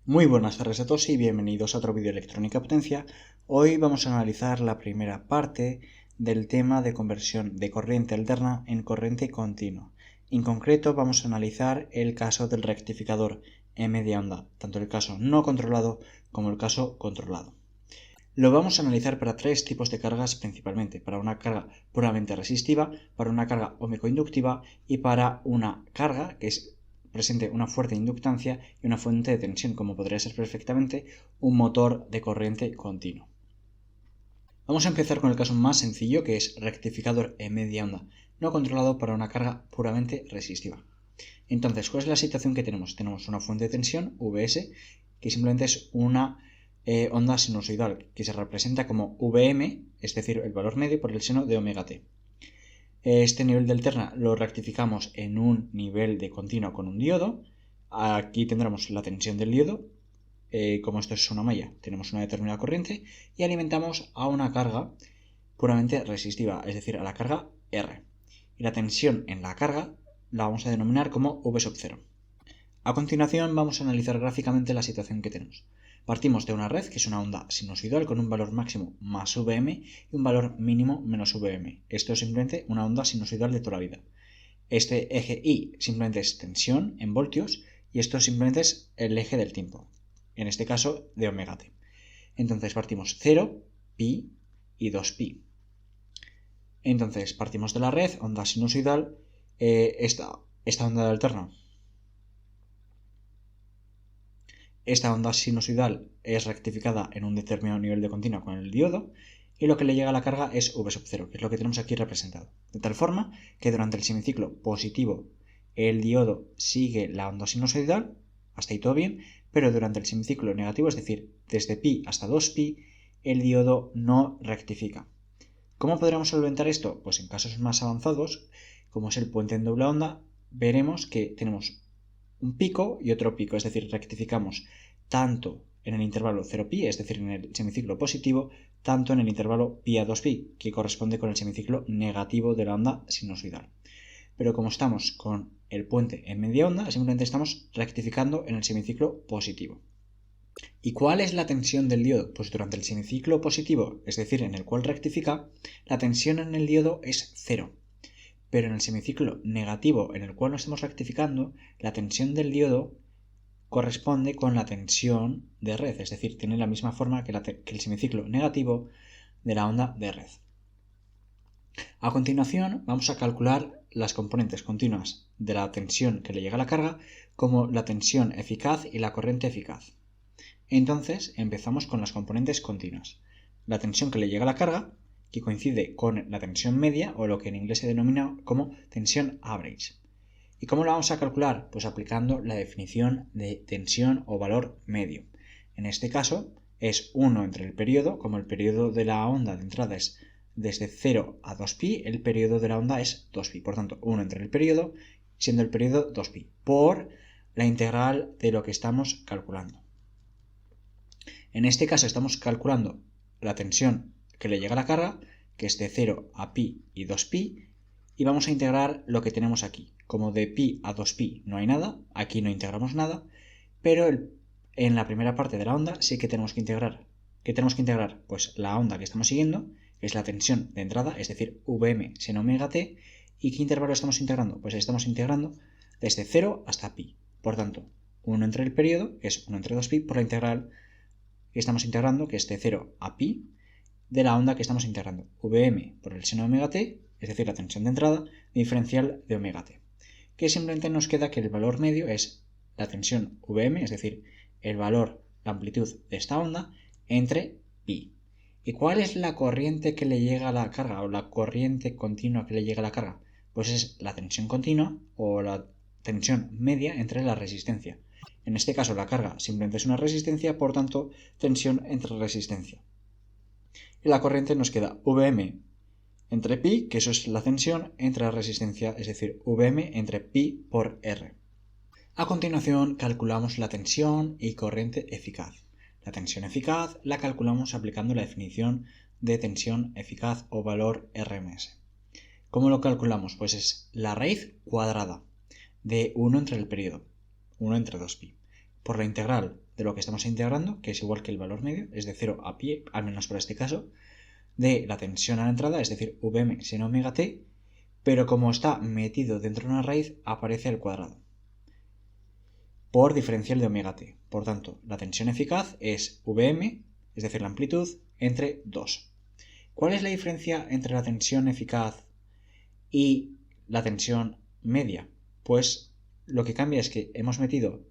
Muy buenas tardes a todos y bienvenidos a otro vídeo de electrónica potencia. Hoy vamos a analizar la primera parte del tema de conversión de corriente alterna en corriente continua. En concreto vamos a analizar el caso del rectificador en media onda, tanto el caso no controlado como el caso controlado. Lo vamos a analizar para tres tipos de cargas principalmente, para una carga puramente resistiva, para una carga ohmico-inductiva y para una carga que presente una fuerte inductancia y una fuente de tensión, como podría ser perfectamente un motor de corriente continua. Vamos a empezar con el caso más sencillo, que es rectificador en media onda no controlado para una carga puramente resistiva. Entonces, ¿cuál es la situación que tenemos? Tenemos una fuente de tensión, Vs, que simplemente es una onda sinusoidal, que se representa como Vm, es decir, el valor medio por el seno de omega t. Este nivel de alterna lo rectificamos en un nivel de continuo con un diodo. Aquí tendremos la tensión del diodo. Como esto es una malla, tenemos una determinada corriente y alimentamos a una carga puramente resistiva, es decir, a la carga R. Y la tensión en la carga la vamos a denominar como V sub 0. A continuación vamos a analizar gráficamente la situación que tenemos. Partimos de una red que es una onda sinusoidal con un valor máximo más Vm y un valor mínimo menos Vm. Esto es simplemente una onda sinusoidal de toda la vida. Este eje I simplemente es tensión en voltios y esto simplemente es el eje del tiempo, en este caso de omega t. Entonces partimos 0, pi y 2pi. Entonces partimos de la red, onda sinusoidal, esta onda alterna. Esta onda sinusoidal es rectificada en un determinado nivel de continuo con el diodo y lo que le llega a la carga es V sub 0, que es lo que tenemos aquí representado. De tal forma que durante el semiciclo positivo el diodo sigue la onda sinusoidal, hasta ahí todo bien, pero durante el semiciclo negativo, es decir, desde pi hasta 2pi, el diodo no rectifica. ¿Cómo podríamos solventar esto? Pues en casos más avanzados, como es el puente en doble onda, veremos que tenemos un pico y otro pico, es decir, rectificamos tanto en el intervalo 0pi, es decir, en el semiciclo positivo, tanto en el intervalo pi a 2pi, que corresponde con el semiciclo negativo de la onda sinusoidal. Pero como estamos con el puente en media onda, simplemente estamos rectificando en el semiciclo positivo. ¿Y cuál es la tensión del diodo? Pues durante el semiciclo positivo, es decir, en el cual rectifica, la tensión en el diodo es 0. Pero en el semiciclo negativo en el cual no estamos rectificando, la tensión del diodo corresponde con la tensión de red, es decir, tiene la misma forma que el semiciclo negativo de la onda de red. A continuación vamos a calcular las componentes continuas de la tensión que le llega a la carga, como la tensión eficaz y la corriente eficaz. Entonces empezamos con las componentes continuas. La tensión que le llega a la carga, que coincide con la tensión media, o lo que en inglés se denomina como tensión average. ¿Y cómo la vamos a calcular? Pues aplicando la definición de tensión o valor medio. En este caso es 1 entre el periodo, como el periodo de la onda de entrada es desde 0 a 2pi, el periodo de la onda es 2pi. Por tanto, 1 entre el periodo, siendo el periodo 2pi, por la integral de lo que estamos calculando. En este caso estamos calculando la tensión que le llega a la carga, que es de 0 a pi y 2pi, y vamos a integrar lo que tenemos aquí. Como de pi a 2pi no hay nada, aquí no integramos nada, pero en la primera parte de la onda sí que tenemos que integrar. ¿Qué tenemos que integrar? Pues la onda que estamos siguiendo, que es la tensión de entrada, es decir, Vm seno omega t, ¿y qué intervalo estamos integrando? Pues estamos integrando desde 0 hasta pi. Por tanto, 1 entre el periodo, que es 1 entre 2pi, por la integral que estamos integrando, que es de 0 a pi, de la onda que estamos integrando, Vm por el seno de omega t, es decir, la tensión de entrada, diferencial de omega t. Que simplemente nos queda que el valor medio es la tensión Vm, es decir, el valor, la amplitud de esta onda, entre pi. ¿Y cuál es la corriente que le llega a la carga, o la corriente continua que le llega a la carga? Pues es la tensión continua, o la tensión media entre la resistencia. En este caso la carga simplemente es una resistencia, por tanto, tensión entre resistencia. Y la corriente nos queda Vm entre pi, que eso es la tensión, entre la resistencia, es decir, Vm entre pi por R. A continuación calculamos la tensión y corriente eficaz. La tensión eficaz la calculamos aplicando la definición de tensión eficaz o valor RMS. ¿Cómo lo calculamos? Pues es la raíz cuadrada de 1 entre el periodo, 1 entre 2pi, por la integral de lo que estamos integrando, que es igual que el valor medio, es de 0 a pi, al menos para este caso, de la tensión a la entrada, es decir, Vm sin omega t, pero como está metido dentro de una raíz, aparece al cuadrado por diferencial de omega t. Por tanto, la tensión eficaz es Vm, es decir, la amplitud, entre 2. ¿Cuál es la diferencia entre la tensión eficaz y la tensión media? Pues lo que cambia es que hemos metido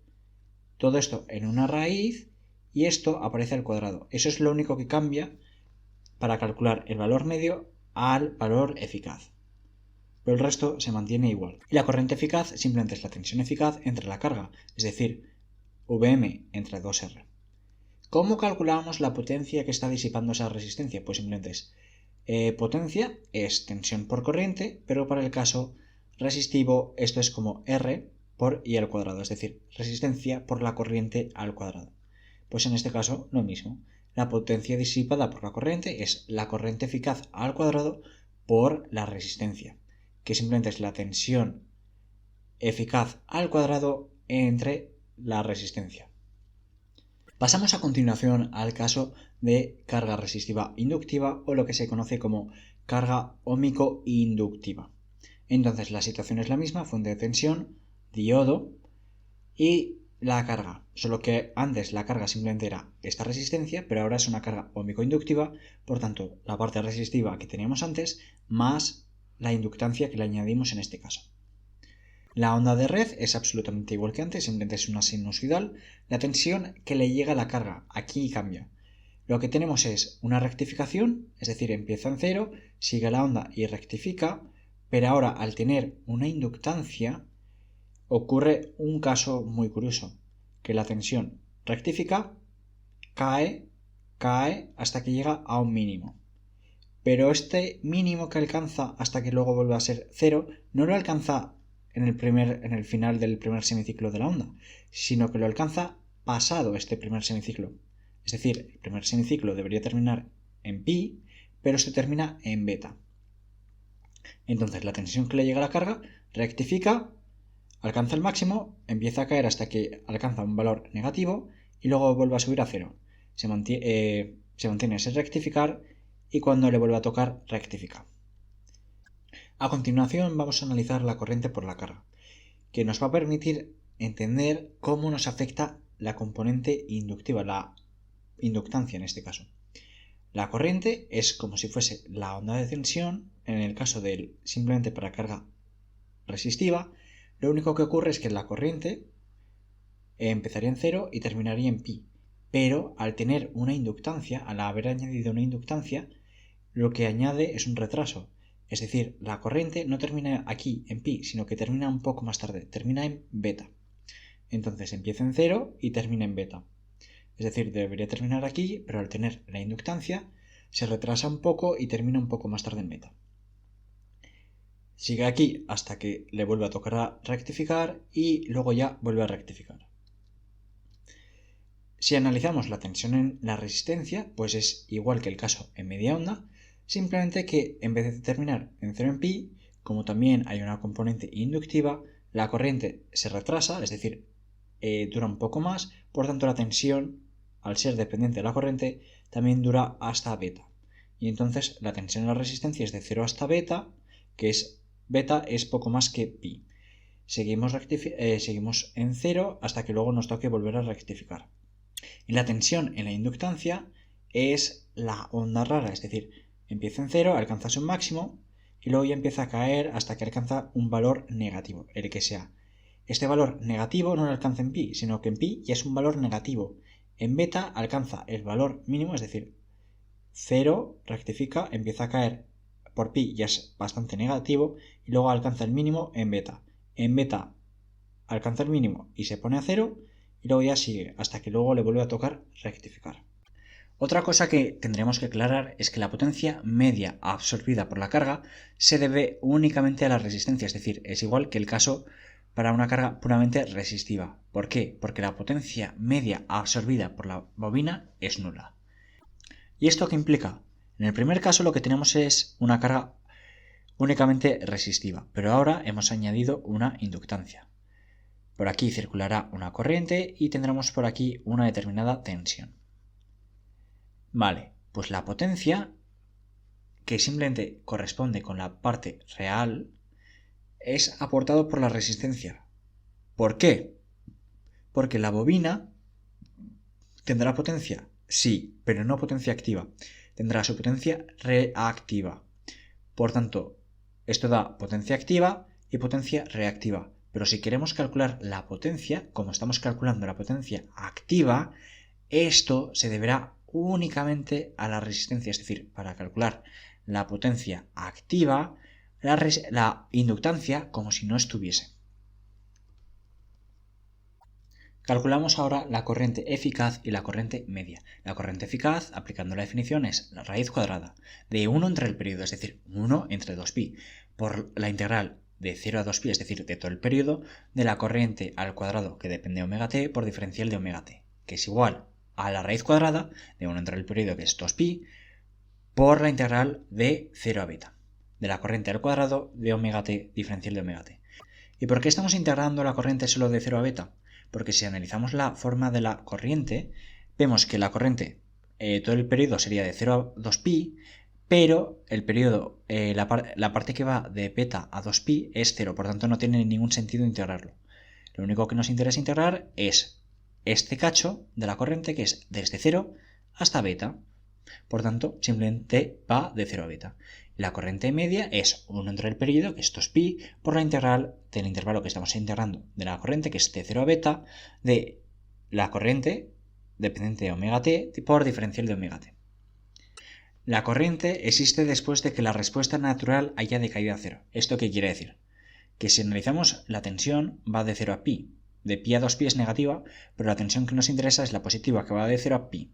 todo esto en una raíz y esto aparece al cuadrado. Eso es lo único que cambia para calcular el valor medio al valor eficaz. Pero el resto se mantiene igual. Y la corriente eficaz simplemente es la tensión eficaz entre la carga, es decir, Vm entre 2R. ¿Cómo calculamos la potencia que está disipando esa resistencia? Pues simplemente es potencia es tensión por corriente, pero para el caso resistivo esto es como R por I al cuadrado, es decir, resistencia por la corriente al cuadrado. Pues en este caso lo mismo. La potencia disipada por la corriente es la corriente eficaz al cuadrado por la resistencia, que simplemente es la tensión eficaz al cuadrado entre la resistencia. Pasamos a continuación al caso de carga resistiva inductiva o lo que se conoce como carga óhmico-inductiva. Entonces la situación es la misma, fuente de tensión, diodo y la carga, solo que antes la carga simplemente era esta resistencia, pero ahora es una carga óhmico-inductiva, por tanto la parte resistiva que teníamos antes más la inductancia que le añadimos en este caso. La onda de red es absolutamente igual que antes, simplemente es una sinusoidal. La tensión que le llega a la carga aquí cambia. Lo que tenemos es una rectificación, es decir, empieza en cero, sigue la onda y rectifica, pero ahora al tener una inductancia ocurre un caso muy curioso, que la tensión rectifica, cae hasta que llega a un mínimo. Pero este mínimo que alcanza hasta que luego vuelve a ser cero, no lo alcanza en el final del primer semiciclo de la onda, sino que lo alcanza pasado este primer semiciclo. Es decir, el primer semiciclo debería terminar en pi, pero se termina en beta. Entonces la tensión que le llega a la carga rectifica, alcanza el máximo, empieza a caer hasta que alcanza un valor negativo y luego vuelve a subir a cero. Se mantiene ese rectificar y cuando le vuelve a tocar rectifica. A continuación vamos a analizar la corriente por la carga, que nos va a permitir entender cómo nos afecta la componente inductiva, la inductancia en este caso. La corriente es como si fuese la onda de tensión, en el caso del simplemente para carga resistiva, lo único que ocurre es que la corriente empezaría en cero y terminaría en pi, pero al tener una inductancia, al haber añadido una inductancia, lo que añade es un retraso. Es decir, la corriente no termina aquí en pi, sino que termina un poco más tarde, termina en beta. Entonces empieza en cero y termina en beta. Es decir, debería terminar aquí, pero al tener la inductancia se retrasa un poco y termina un poco más tarde en beta. Sigue aquí hasta que le vuelve a tocar a rectificar y luego ya vuelve a rectificar. Si analizamos la tensión en la resistencia, pues es igual que el caso en media onda, simplemente que en vez de terminar en 0 en pi, como también hay una componente inductiva, la corriente se retrasa, es decir, dura un poco más, por tanto la tensión, al ser dependiente de la corriente, también dura hasta beta. Y entonces la tensión en la resistencia es de 0 hasta beta, que es beta es poco más que pi. Seguimos en 0 hasta que luego nos toque volver a rectificar. Y la tensión en la inductancia es la onda rara, es decir, empieza en 0, alcanza su máximo y luego ya empieza a caer hasta que alcanza un valor negativo, el que sea. Este valor negativo no lo alcanza en pi, sino que en pi ya es un valor negativo. En beta alcanza el valor mínimo, es decir, 0, rectifica, empieza a caer por pi, ya es bastante negativo, y luego alcanza el mínimo en beta. En beta alcanza el mínimo y se pone a 0, y luego ya sigue, hasta que luego le vuelve a tocar rectificar. Otra cosa que tendremos que aclarar es que la potencia media absorbida por la carga se debe únicamente a la resistencia, es decir, es igual que el caso para una carga puramente resistiva. ¿Por qué? Porque la potencia media absorbida por la bobina es nula. ¿Y esto qué implica? En el primer caso lo que tenemos es una carga únicamente resistiva, pero ahora hemos añadido una inductancia. Por aquí circulará una corriente y tendremos por aquí una determinada tensión. Vale, pues la potencia, que simplemente corresponde con la parte real, es aportado por la resistencia. ¿Por qué? Porque la bobina tendrá potencia, sí, pero no potencia activa. Tendrá su potencia reactiva. Por tanto, esto da potencia activa y potencia reactiva. Pero si queremos calcular la potencia, como estamos calculando la potencia activa, esto se deberá únicamente a la resistencia. Es decir, para calcular la potencia activa, la inductancia como si no estuviese. Calculamos ahora la corriente eficaz y la corriente media. La corriente eficaz, aplicando la definición, es la raíz cuadrada de 1 entre el periodo, es decir, 1 entre 2pi, por la integral de 0 a 2pi, es decir, de todo el periodo, de la corriente al cuadrado que depende de omega t por diferencial de omega t, que es igual a la raíz cuadrada de 1 entre el periodo, que es 2pi, por la integral de 0 a beta, de la corriente al cuadrado de omega t diferencial de omega t. ¿Y por qué estamos integrando la corriente solo de 0 a beta? Porque si analizamos la forma de la corriente, vemos que la corriente, todo el periodo sería de 0 a 2pi, pero el periodo, la parte que va de beta a 2pi es 0, por tanto no tiene ningún sentido integrarlo. Lo único que nos interesa integrar es este cacho de la corriente, que es desde 0 hasta beta. Por tanto, simplemente va de 0 a beta. La corriente media es 1 entre el periodo, que es 2pi, por la integral del intervalo que estamos integrando de la corriente, que es de 0 a beta, de la corriente dependiente de omega t por diferencial de omega t. La corriente existe después de que la respuesta natural haya decaído a 0. ¿Esto qué quiere decir? Que si analizamos la tensión va de 0 a pi. De pi a 2pi es negativa, pero la tensión que nos interesa es la positiva, que va de 0 a pi.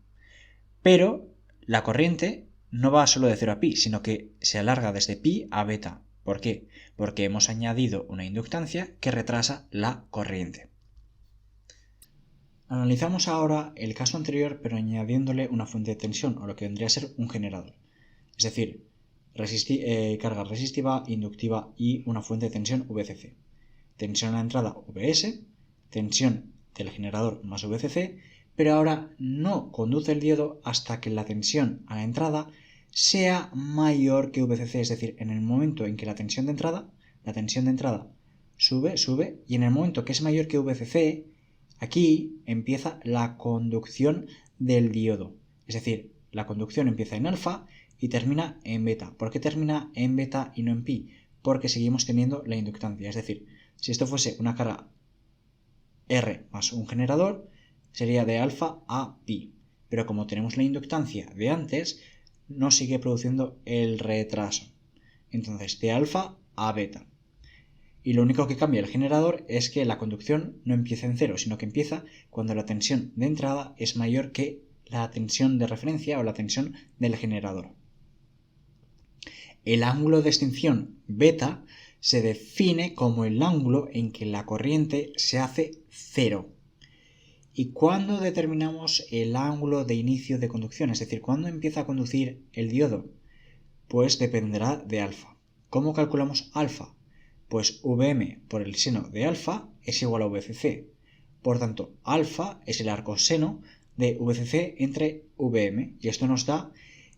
Pero la corriente no va solo de 0 a pi, sino que se alarga desde pi a beta. ¿Por qué? Porque hemos añadido una inductancia que retrasa la corriente. Analizamos ahora el caso anterior, pero añadiéndole una fuente de tensión, o lo que vendría a ser un generador. Es decir, carga resistiva, inductiva y una fuente de tensión VCC. Tensión a la entrada VS, tensión del generador más VCC, pero ahora no conduce el diodo hasta que la tensión a la entrada sea mayor que VCC, es decir, en el momento en que la tensión de entrada sube, y en el momento que es mayor que VCC, aquí empieza la conducción del diodo. Es decir, la conducción empieza en alfa y termina en beta. ¿Por qué termina en beta y no en pi? Porque seguimos teniendo la inductancia. Es decir, si esto fuese una carga R más un generador, sería de alfa a pi. Pero como tenemos la inductancia de antes, no sigue produciendo el retraso. Entonces, de alfa a beta. Y lo único que cambia el generador es que la conducción no empieza en cero, sino que empieza cuando la tensión de entrada es mayor que la tensión de referencia o la tensión del generador. El ángulo de extinción beta se define como el ángulo en que la corriente se hace cero. ¿Y cuándo determinamos el ángulo de inicio de conducción? Es decir, ¿cuándo empieza a conducir el diodo? Pues dependerá de alfa. ¿Cómo calculamos alfa? Pues Vm por el seno de alfa es igual a VCC. Por tanto, alfa es el arcoseno de VCC entre Vm, y esto nos da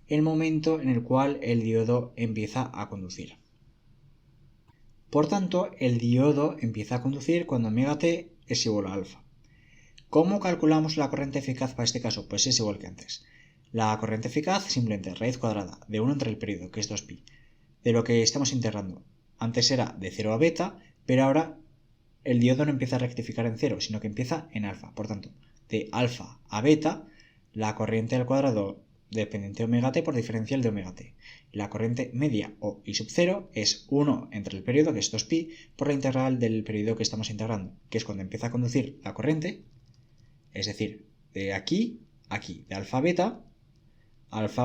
el momento en el cual el diodo empieza a conducir. Por tanto, el diodo empieza a conducir cuando omega t es igual a alfa. ¿Cómo calculamos la corriente eficaz para este caso? Pues es igual que antes. La corriente eficaz simplemente raíz cuadrada de 1 entre el periodo, que es 2pi, de lo que estamos integrando. Antes era de 0 a beta, pero ahora el diodo no empieza a rectificar en 0, sino que empieza en alfa. Por tanto, de alfa a beta, la corriente al cuadrado dependiente de omega t por diferencial de omega t. La corriente media o I sub 0 es 1 entre el periodo, que es 2pi, por la integral del periodo que estamos integrando, que es cuando empieza a conducir la corriente, es decir, de aquí a aquí, de alfa a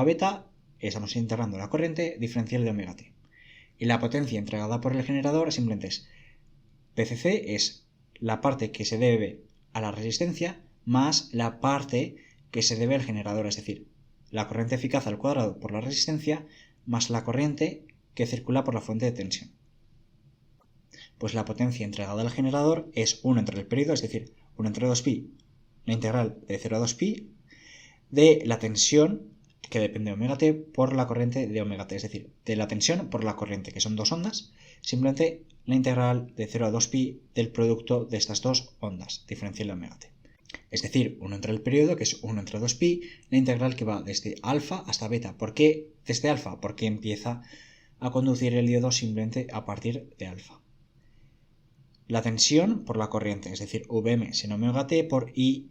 beta, estamos integrando la corriente diferencial de omega t. Y la potencia entregada por el generador simplemente es PCC, es la parte que se debe a la resistencia más la parte que se debe al generador, es decir, la corriente eficaz al cuadrado por la resistencia más la corriente que circula por la fuente de tensión. Pues la potencia entregada al generador es 1 entre el periodo, es decir, 1 entre 2pi, la integral de 0 a 2pi de la tensión que depende de omega t por la corriente de omega t, es decir, de la tensión por la corriente, que son dos ondas, simplemente la integral de 0 a 2pi del producto de estas dos ondas, diferencial de omega t. Es decir, 1 entre el periodo, que es 1 entre 2pi, la integral que va desde alfa hasta beta. ¿Por qué desde alfa? Porque empieza a conducir el diodo simplemente a partir de alfa. La tensión por la corriente, es decir, Vm sin omega t por I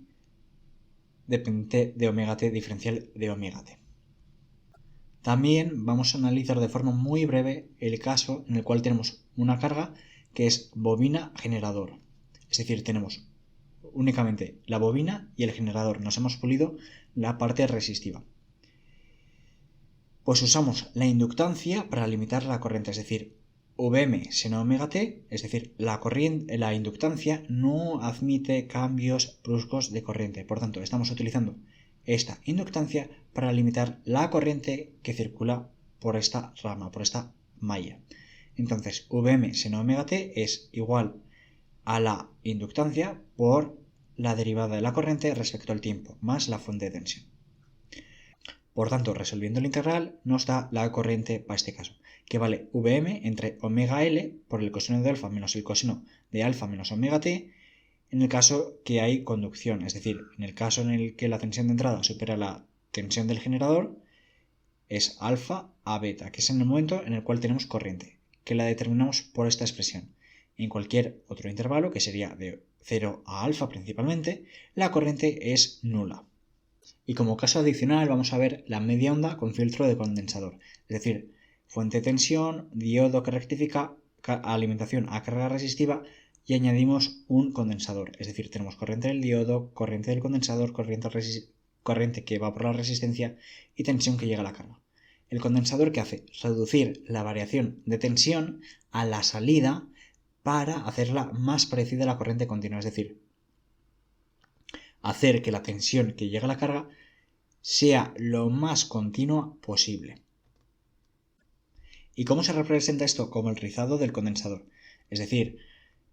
dependiente de omega t diferencial de omega t. También vamos a analizar de forma muy breve el caso en el cual tenemos una carga que es bobina generador. Es decir, tenemos únicamente la bobina y el generador. Nos hemos pulido la parte resistiva. Pues usamos la inductancia para limitar la corriente, es decir, Vm seno omega t, es decir, la inductancia no admite cambios bruscos de corriente. Por tanto, estamos utilizando esta inductancia para limitar la corriente que circula por esta rama, por esta malla. Entonces, Vm seno omega t es igual a la inductancia por la derivada de la corriente respecto al tiempo, más la fuente de tensión. Por tanto, resolviendo la integral nos da la corriente para este caso, que vale Vm entre omega L por el coseno de alfa menos el coseno de alfa menos omega t, en el caso que hay conducción, es decir, en el caso en el que la tensión de entrada supera la tensión del generador, es alfa a beta, que es en el momento en el cual tenemos corriente, que la determinamos por esta expresión. En cualquier otro intervalo, que sería de 0 a alfa principalmente, la corriente es nula. Y como caso adicional vamos a ver la media onda con filtro de condensador, es decir, fuente de tensión, diodo que rectifica, alimentación a carga resistiva y añadimos un condensador, es decir, tenemos corriente del diodo, corriente del condensador, corriente que va por la resistencia y tensión que llega a la carga. El condensador, ¿qué hace? Reducir la variación de tensión a la salida para hacerla más parecida a la corriente continua, es decir, hacer que la tensión que llega a la carga sea lo más continua posible. ¿Y cómo se representa esto? Como el rizado del condensador. Es decir,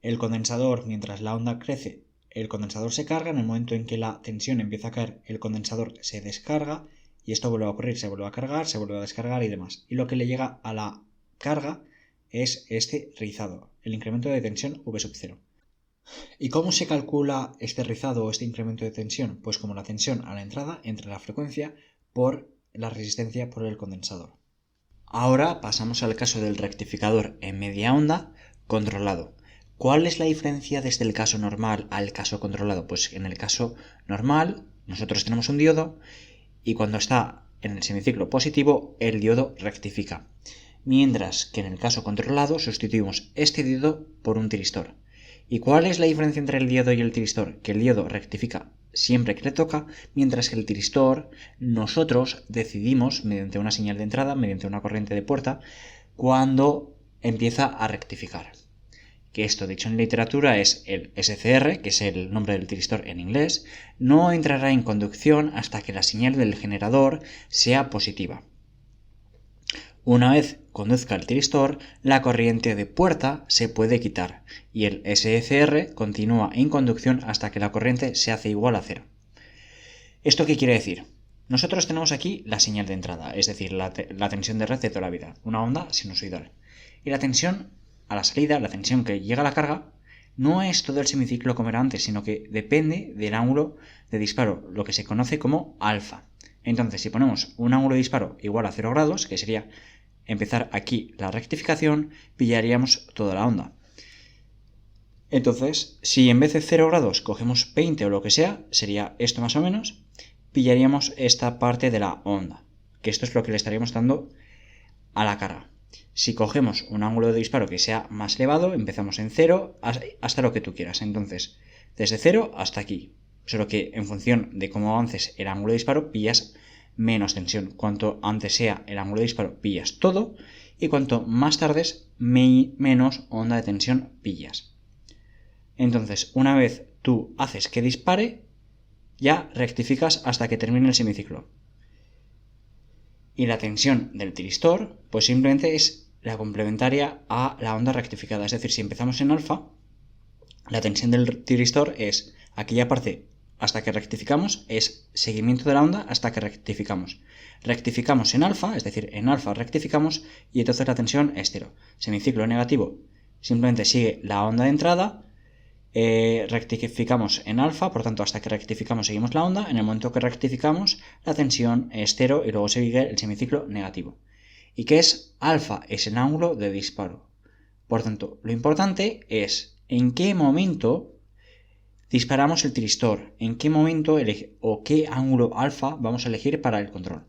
el condensador, mientras la onda crece, el condensador se carga, en el momento en que la tensión empieza a caer, el condensador se descarga y esto vuelve a ocurrir, se vuelve a cargar, se vuelve a descargar y demás. Y lo que le llega a la carga es este rizado, el incremento de tensión V sub 0. ¿Y cómo se calcula este rizado o este incremento de tensión? Pues como la tensión a la entrada entre la frecuencia por la resistencia por el condensador. Ahora pasamos al caso del rectificador en media onda controlado. ¿Cuál es la diferencia desde el caso normal al caso controlado? Pues en el caso normal nosotros tenemos un diodo y cuando está en el semiciclo positivo el diodo rectifica. Mientras que en el caso controlado sustituimos este diodo por un tiristor. ¿Y cuál es la diferencia entre el diodo y el tiristor? Que el diodo rectifica siempre que le toca, mientras que el tiristor nosotros decidimos mediante una señal de entrada, mediante una corriente de puerta, cuando empieza a rectificar. Que esto, dicho en literatura, es el SCR, que es el nombre del tiristor en inglés, no entrará en conducción hasta que la señal del generador sea positiva. Una vez conduzca el tiristor, la corriente de puerta se puede quitar y el SCR continúa en conducción hasta que la corriente se hace igual a cero. ¿Esto qué quiere decir? Nosotros tenemos aquí la señal de entrada, es decir, la tensión de red de toda la vida, una onda sinusoidal. Y la tensión a la salida, la tensión que llega a la carga, no es todo el semiciclo como era antes, sino que depende del ángulo de disparo, lo que se conoce como alfa. Entonces, si ponemos un ángulo de disparo igual a 0 grados, que sería empezar aquí la rectificación, pillaríamos toda la onda. Entonces, si en vez de 0 grados cogemos 20 o lo que sea, sería esto más o menos, pillaríamos esta parte de la onda, que esto es lo que le estaríamos dando a la carga. Si cogemos un ángulo de disparo que sea más elevado, empezamos en 0 hasta lo que tú quieras. Entonces, desde 0 hasta aquí. Solo que en función de cómo avances el ángulo de disparo, pillas menos tensión. Cuanto antes sea el ángulo de disparo, pillas todo. Y cuanto más tardes, menos onda de tensión pillas. Entonces, una vez tú haces que dispare, ya rectificas hasta que termine el semiciclo. Y la tensión del tiristor, pues simplemente es la complementaria a la onda rectificada. Es decir, si empezamos en alfa, la tensión del tiristor es aquella parte hasta que rectificamos, es seguimiento de la onda hasta que rectificamos. Rectificamos en alfa, es decir, en alfa rectificamos y entonces la tensión es cero. Semiciclo negativo simplemente sigue la onda de entrada, rectificamos en alfa, por tanto hasta que rectificamos seguimos la onda, en el momento que rectificamos la tensión es cero y luego sigue el semiciclo negativo. ¿Y qué es alfa? Es el ángulo de disparo. Por tanto, lo importante es en qué momento disparamos el tiristor, en qué momento o qué ángulo alfa vamos a elegir para el control.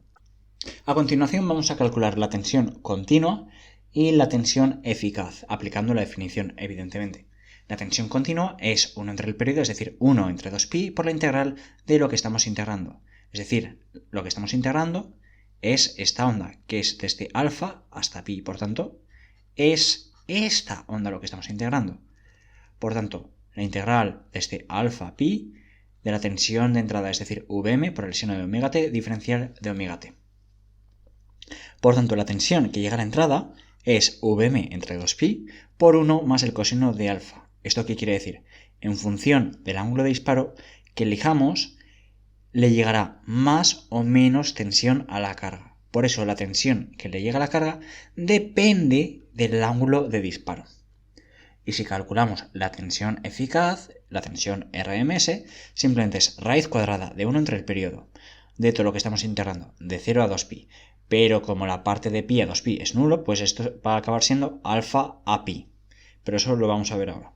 A continuación vamos a calcular la tensión continua y la tensión eficaz, aplicando la definición, evidentemente. La tensión continua es 1 entre el periodo, es decir, 1 entre 2pi por la integral de lo que estamos integrando. Es decir, lo que estamos integrando es esta onda, que es desde alfa hasta pi. Por tanto, es esta onda lo que estamos integrando. Por tanto, la integral desde alfa pi de la tensión de entrada, es decir, Vm por el seno de omega t diferencial de omega t. Por tanto, la tensión que llega a la entrada es Vm entre 2pi por 1 más el coseno de alfa. ¿Esto qué quiere decir? En función del ángulo de disparo que elijamos, le llegará más o menos tensión a la carga. Por eso la tensión que le llega a la carga depende del ángulo de disparo. Y si calculamos la tensión eficaz, la tensión RMS, simplemente es raíz cuadrada de 1 entre el periodo de todo lo que estamos integrando, de 0 a 2pi. Pero como la parte de pi a 2pi es nulo, pues esto va a acabar siendo alfa a pi. Pero eso lo vamos a ver ahora.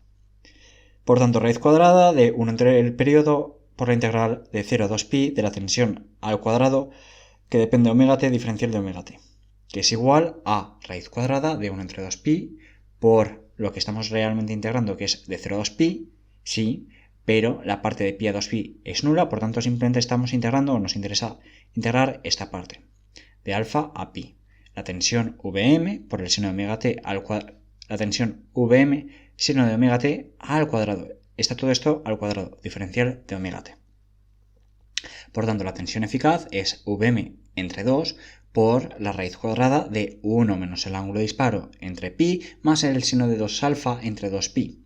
Por tanto, raíz cuadrada de 1 entre el periodo por la integral de 0 a 2pi de la tensión al cuadrado que depende de omega t diferencial de omega t, que es igual a raíz cuadrada de 1 entre 2pi por lo que estamos realmente integrando, que es de 0 a 2pi, sí, pero la parte de pi a 2pi es nula, por tanto simplemente estamos integrando, o nos interesa integrar esta parte, de alfa a pi. La tensión Vm por el seno de omega t al cuadrado, la tensión Vm seno de omega t al cuadrado. Está todo esto al cuadrado, diferencial de omega t. Por tanto, la tensión eficaz es Vm entre 2 por la raíz cuadrada de 1 menos el ángulo de disparo entre pi más el seno de 2 alfa entre 2pi.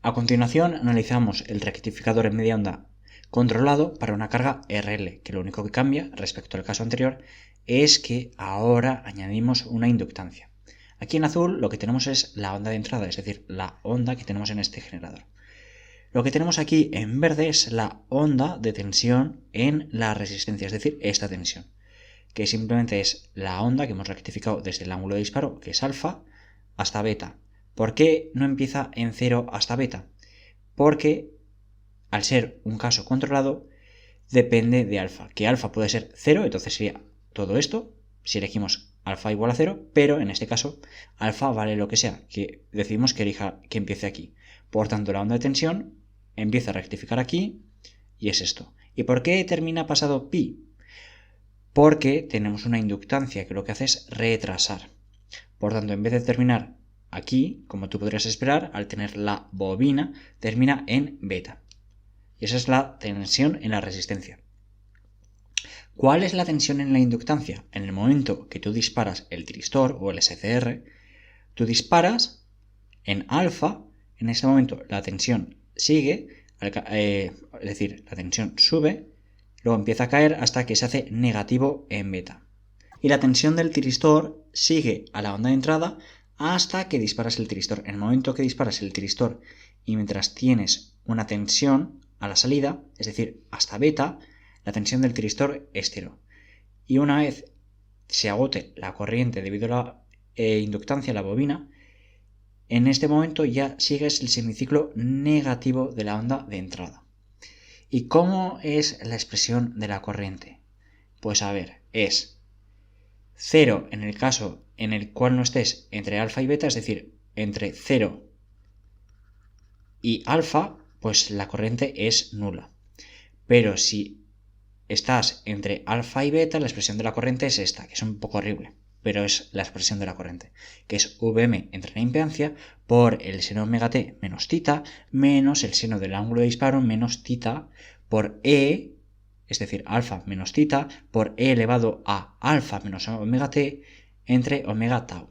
A continuación analizamos el rectificador en media onda controlado para una carga RL, que lo único que cambia respecto al caso anterior es que ahora añadimos una inductancia. Aquí en azul lo que tenemos es la onda de entrada, es decir, la onda que tenemos en este generador. Lo que tenemos aquí en verde es la onda de tensión en la resistencia, es decir, esta tensión, que simplemente es la onda que hemos rectificado desde el ángulo de disparo, que es alfa, hasta beta. ¿Por qué no empieza en 0 hasta beta? Porque al ser un caso controlado depende de alfa, que alfa puede ser 0, entonces sería todo esto, si elegimos alfa igual a 0, pero en este caso alfa vale lo que sea, que decidimos que empiece aquí. Por tanto, la onda de tensión empieza a rectificar aquí y es esto. ¿Y por qué termina pasado pi? Porque tenemos una inductancia que lo que hace es retrasar. Por tanto, en vez de terminar aquí, como tú podrías esperar, al tener la bobina, termina en beta. Y esa es la tensión en la resistencia. ¿Cuál es la tensión en la inductancia? En el momento que tú disparas el tiristor o el SCR, tú disparas en alfa, en ese momento la tensión sigue, es decir, la tensión sube, luego empieza a caer hasta que se hace negativo en beta. Y la tensión del tiristor sigue a la onda de entrada hasta que disparas el tiristor. En el momento que disparas el tiristor y mientras tienes una tensión a la salida, es decir, hasta beta, la tensión del tiristor es cero. Y una vez se agote la corriente debido a la inductancia, la bobina, en este momento ya sigues el semiciclo negativo de la onda de entrada. ¿Y cómo es la expresión de la corriente? Pues a ver, es 0 en el caso en el cual no estés entre alfa y beta, es decir, entre 0 y alfa, pues la corriente es nula. Pero si estás entre alfa y beta, la expresión de la corriente es esta, que es un poco horrible, pero es la expresión de la corriente, que es Vm entre la impedancia por el seno omega t menos tita menos el seno del ángulo de disparo menos tita por E, es decir, alfa menos tita por E elevado a alfa menos omega t entre omega tau.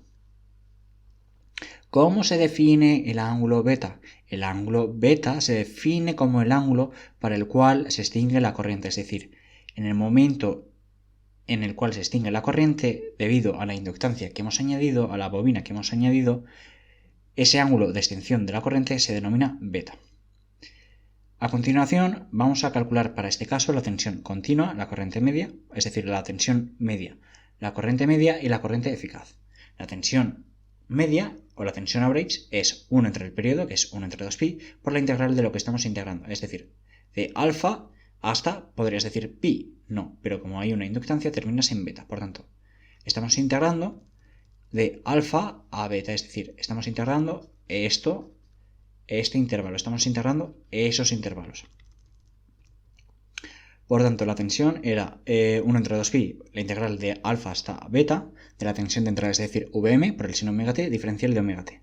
¿Cómo se define el ángulo beta? El ángulo beta se define como el ángulo para el cual se extingue la corriente, es decir, en el momento en el cual se extingue la corriente, debido a la inductancia que hemos añadido, a la bobina que hemos añadido, ese ángulo de extinción de la corriente se denomina beta. A continuación, vamos a calcular para este caso la tensión continua, la corriente media, es decir, la tensión media, la corriente media y la corriente eficaz. La tensión media o la tensión average es 1 entre el periodo, que es 1 entre 2pi, por la integral de lo que estamos integrando, es decir, de alfa hasta, podrías decir pi, no, pero como hay una inductancia terminas en beta, por tanto, estamos integrando de alfa a beta, es decir, estamos integrando este intervalo, estamos integrando esos intervalos. Por tanto, la tensión era 1 entre 2pi, la integral de alfa hasta beta, de la tensión de entrada, es decir, Vm por el seno omega t, diferencial de omega t.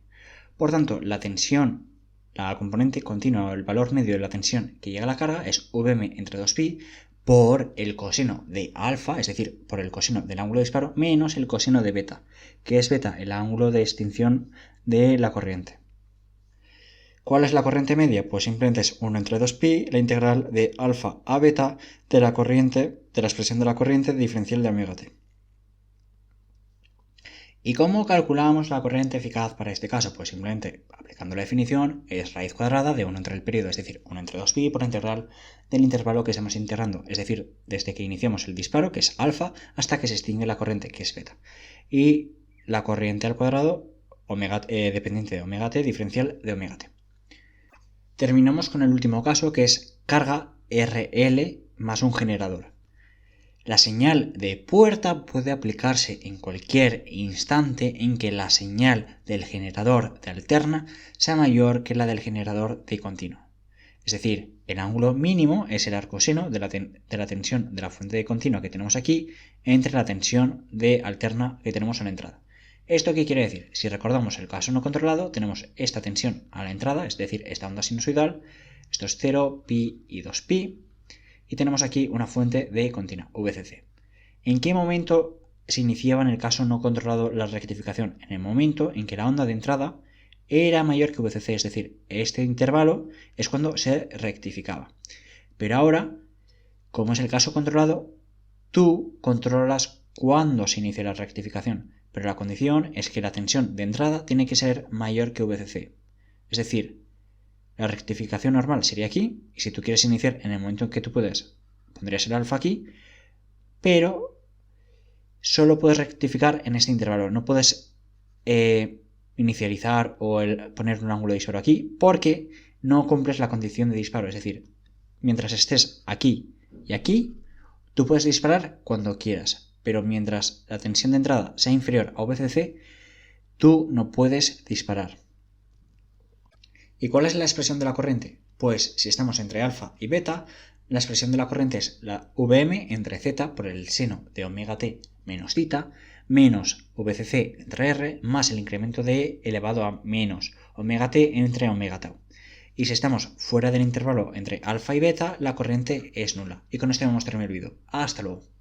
Por tanto, la tensión, la componente continua o el valor medio de la tensión que llega a la carga es Vm entre 2pi por el coseno de alfa, es decir, por el coseno del ángulo de disparo, menos el coseno de beta, que es beta, el ángulo de extinción de la corriente. ¿Cuál es la corriente media? Pues simplemente es 1 entre 2pi, la integral de alfa a beta de la corriente, de la expresión de la corriente diferencial de omega t. ¿Y cómo calculamos la corriente eficaz para este caso? Pues simplemente aplicando la definición es raíz cuadrada de 1 entre el periodo, es decir, 1 entre 2pi por la integral del intervalo que estamos integrando, es decir, desde que iniciamos el disparo, que es alfa, hasta que se extingue la corriente, que es beta. Y la corriente al cuadrado dependiente de omega t, diferencial de omega t. Terminamos con el último caso, que es carga RL más un generador. La señal de puerta puede aplicarse en cualquier instante en que la señal del generador de alterna sea mayor que la del generador de continuo. Es decir, el ángulo mínimo es el arcoseno de la tensión de la fuente de continuo que tenemos aquí entre la tensión de alterna que tenemos a la entrada. ¿Esto qué quiere decir? Si recordamos el caso no controlado, tenemos esta tensión a la entrada, es decir, esta onda sinusoidal, esto es 0, pi y 2pi, y tenemos aquí una fuente de continua, VCC. ¿En qué momento se iniciaba en el caso no controlado la rectificación? En el momento en que la onda de entrada era mayor que VCC, es decir, este intervalo es cuando se rectificaba. Pero ahora, como es el caso controlado, tú controlas cuándo se inicia la rectificación, pero la condición es que la tensión de entrada tiene que ser mayor que VCC. Es decir, la rectificación normal sería aquí, y si tú quieres iniciar en el momento en que tú puedes, pondrías el alfa aquí, pero solo puedes rectificar en este intervalo, no puedes inicializar o poner un ángulo de disparo aquí, porque no cumples la condición de disparo, es decir, mientras estés aquí y aquí, tú puedes disparar cuando quieras, pero mientras la tensión de entrada sea inferior a VCC, tú no puedes disparar. ¿Y cuál es la expresión de la corriente? Pues si estamos entre alfa y beta, la expresión de la corriente es la Vm entre z por el seno de omega t menos θ menos VCC entre r más el incremento de E elevado a menos omega t entre omega tau. Y si estamos fuera del intervalo entre alfa y beta, la corriente es nula. Y con esto hemos terminado el vídeo. Hasta luego.